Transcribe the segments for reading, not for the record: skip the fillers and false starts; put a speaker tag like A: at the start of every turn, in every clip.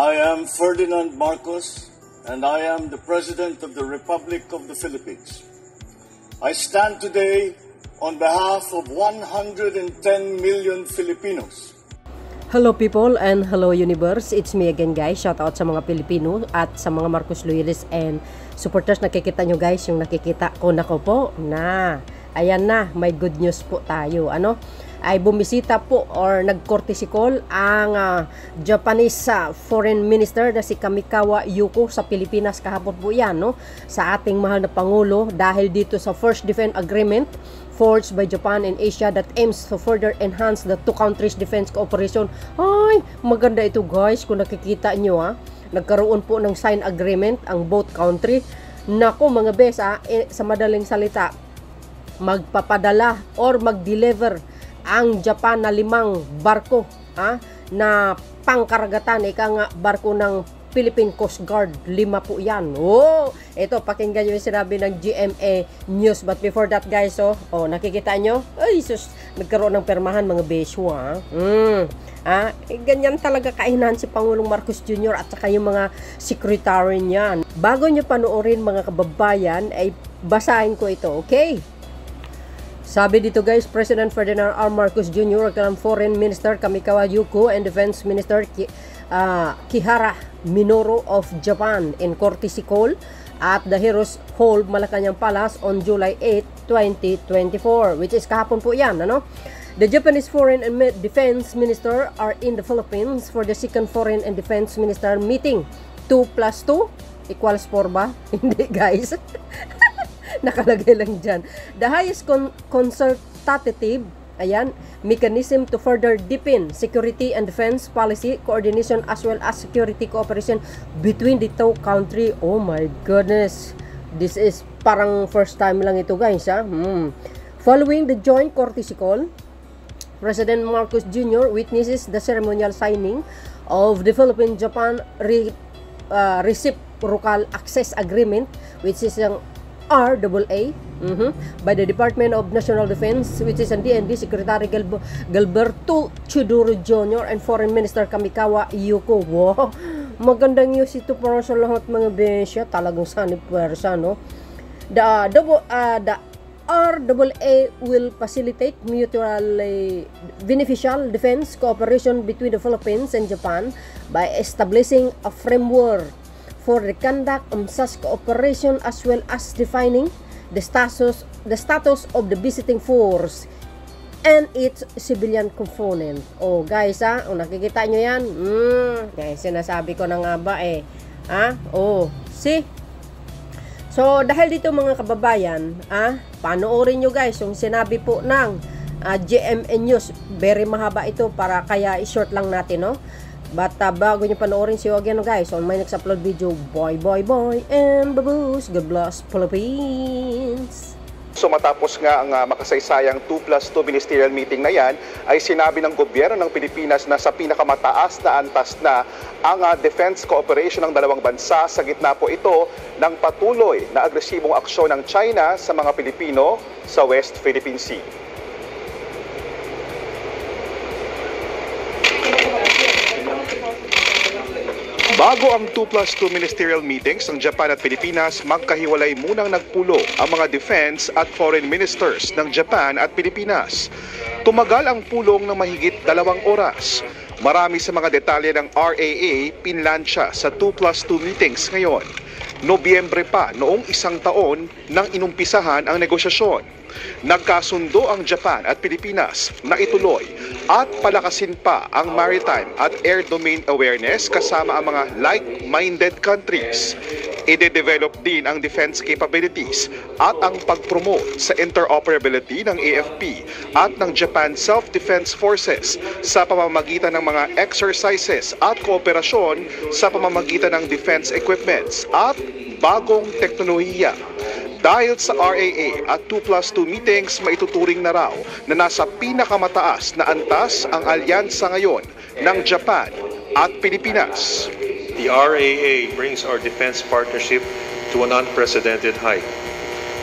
A: I am Ferdinand Marcos, and I am the President of the Republic of the Philippines. I stand today on behalf of 110 million Filipinos.
B: Hello people and hello universe, it's me again guys. Shout out sa mga Pilipino at sa mga Marcos loyalists and supporters. Nakikita nyo guys yung nakikita ko na ko po na ayan na, may good news po tayo. Ay bumisita po or nag-courtesy call ang Japanese Foreign Minister na si Kamikawa Yuko sa Pilipinas kahapon po yan, sa ating mahal na Pangulo dahil dito sa First Defense Agreement forged by Japan and Asia that aims to further enhance the two countries' defense cooperation. Ay, maganda ito guys kung nakikita nyo nagkaroon po ng sign agreement ang both country. Nako mga bes sa madaling salita, magpapadala or mag-deliver ang Japan na 5 barko na pangkaragatan, barko ng Philippine Coast Guard. 5 po yan. Ito pakinggan nyo yung sinabi ng GMA News. But before that guys, nakikita nyo, ay sus, nagkaroon ng permahan mga beso ganyan talaga kainahan si Pangulong Marcos Jr. at saka yung mga secretary niya. Bago nyo panoorin mga kababayan, ay basahin ko ito, okay? Sabi dito guys, President Ferdinand R. Marcos Jr., Foreign Minister Kamikawa Yuko, and Defense Minister Kihara Minoru of Japan in courtesy call at the Heroes Hall, Malacanang Palace on July 8, 2024, which is kahapon po yan, The Japanese Foreign and Defense Minister are in the Philippines for the second Foreign and Defense Minister meeting. 2 plus 2 equals 4 ba? Hindi guys. Nakalagay lang dyan. The highest consultative mechanism to further deepen security and defense policy coordination as well as security cooperation between the two countries. Oh my goodness. This is parang first time lang ito guys. Following the joint courtesy call, President Marcos Jr. witnesses the ceremonial signing of the Philippine-Japan Reciprocal Access Agreement, which is ang RAA by the Department of National Defense, which is ang DND Secretary Gilberto Chuduro Jr. and Foreign Minister Kamikawa Yuko. Wow, magandang news ito para sa lahat mga besya. Talagang sanib pwersa, The RAA will facilitate mutually beneficial defense cooperation between the Philippines and Japan by establishing a framework for the conduct of such cooperation as well as defining the status of the visiting force and its civilian component. Guys, nakikita nyo yan? Guys, sinasabi ko na nga ba see? So, dahil dito mga kababayan, panoorin nyo guys yung sinabi po ng GMA News. Very mahaba ito para kaya i-short lang natin, But bago nyo panoorin si again guys, on my next upload video, bye and baboos. God bless Philippines.
C: So matapos nga ang makasaysayang 2 plus 2 ministerial meeting na yan, ay sinabi ng gobyerno ng Pilipinas na sa pinakamataas na antas na ang defense cooperation ng dalawang bansa. Sa gitna po ito ng patuloy na agresibong aksyon ng China sa mga Pilipino sa West Philippine Sea. Bago ang 2 plus 2 ministerial meetings ng Japan at Pilipinas, magkahiwalay munang nagpulo ang mga defense at foreign ministers ng Japan at Pilipinas. Tumagal ang pulong ng mahigit 2 oras. Marami sa mga detalye ng RAA pinlansya sa 2 plus 2 meetings ngayon. Nobyembre pa noong 1 taon nang inumpisahan ang negosasyon. Nagkasundo ang Japan at Pilipinas na ituloy at palakasin pa ang maritime at air domain awareness kasama ang mga like-minded countries. Ide-develop din ang defense capabilities at ang pag-promote sa interoperability ng AFP at ng Japan Self-Defense Forces sa pamamagitan ng mga exercises at kooperasyon sa pamamagitan ng defense equipments at bagong teknolohiya. Dahil sa RAA at 2 plus 2 meetings, maituturing na raw na nasa pinakamataas na antas ang alyansa ngayon ng Japan at Pilipinas.
D: The RAA brings our defense partnership to an unprecedented height.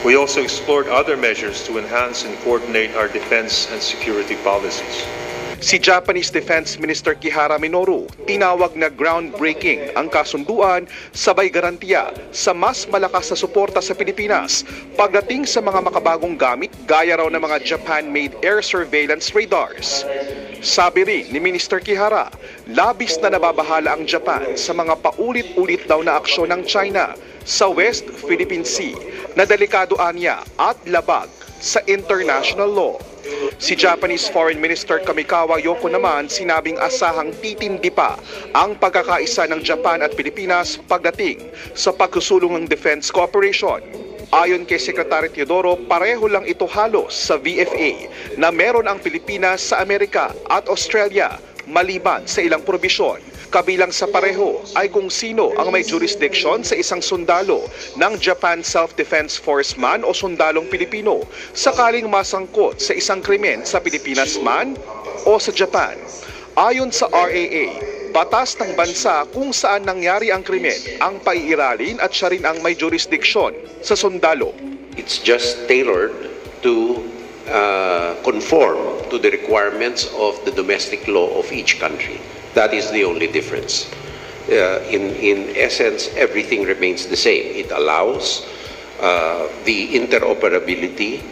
D: We also explored other measures to enhance and coordinate our defense and security policies.
C: Si Japanese Defense Minister Kihara Minoru, tinawag na groundbreaking ang kasunduan, sabay garantiya sa mas malakas na suporta sa Pilipinas pagdating sa mga makabagong gamit gaya raw ng mga Japan-made air surveillance radars. Sabi rin ni Minister Kihara, labis na nababahala ang Japan sa mga paulit-ulit daw na aksyon ng China sa West Philippine Sea na delikado anya at labag sa international law. Si Japanese Foreign Minister Kamikawa Yoko naman sinabing asahang titindi pa ang pagkakaisa ng Japan at Pilipinas pagdating sa pagsusulong ng defense cooperation. Ayon kay Secretary Teodoro, pareho lang ito halos sa VFA na meron ang Pilipinas sa Amerika at Australia maliban sa ilang probisyon. Kabilang sa pareho ay kung sino ang may jurisdiction sa isang sundalo ng Japan Self-Defense Force man o sundalong Pilipino sakaling masangkot sa isang krimen sa Pilipinas man o sa Japan. Ayon sa RAA, batas ng bansa kung saan nangyari ang krimen ang paiiralin at siya rin ang may jurisdiction sa sundalo.
E: It's just tailored to conform to the requirements of the domestic law of each country. That is the only difference. In essence, everything remains the same. It allows the interoperability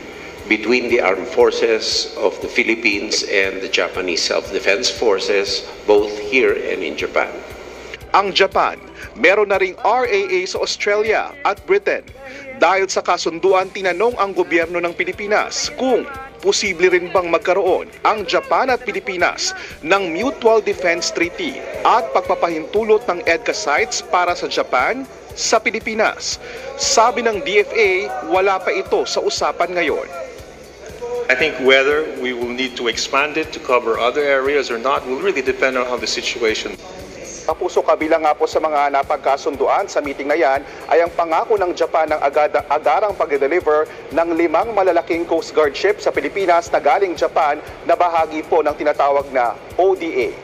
E: between the armed forces of the Philippines and the Japanese self-defense forces, both here and in Japan.
C: Ang Japan, meron na ring RAA sa Australia at Britain. Dahil sa kasunduan, tinanong ang gobyerno ng Pilipinas kung posible rin bang magkaroon ang Japan at Pilipinas ng Mutual Defense Treaty at pagpapahintulot ng EDCA sites para sa Japan sa Pilipinas. Sabi ng DFA, wala pa ito sa usapan ngayon.
D: I think whether we will need to expand it to cover other areas or not will really depend on how the situation.
C: Kapuso, kabilang nga po sa mga napagkasunduan sa meeting na yan ay ang pangako ng Japan ng agarang pag-deliver ng 5 malalaking Coast Guard ship sa Pilipinas na galing Japan na bahagi po ng tinatawag na ODA.